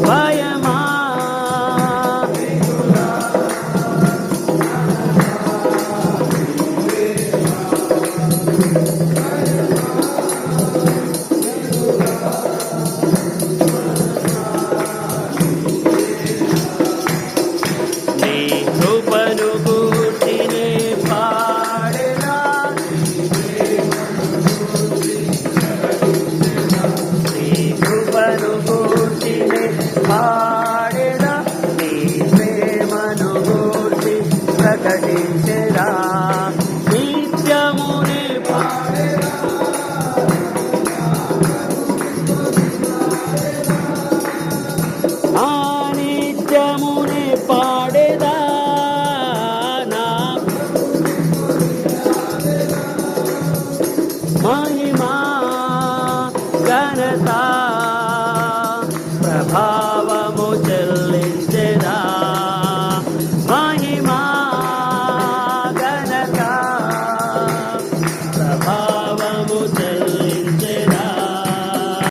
భయమా నీ కృపను గూర్చినే పాడెదా నీ కృపను గూర్చినే పాడెదా నీ ప్రేమను గూర్చి ప్రకటించెదా నిత్యమునే పాడెదా ఆ నిత్యమునే పాడెదా నా మహిమా ఘనత ప్రభావము చెల్లించెదా మహిమా ఘనత ప్రభావము చెల్లించెదా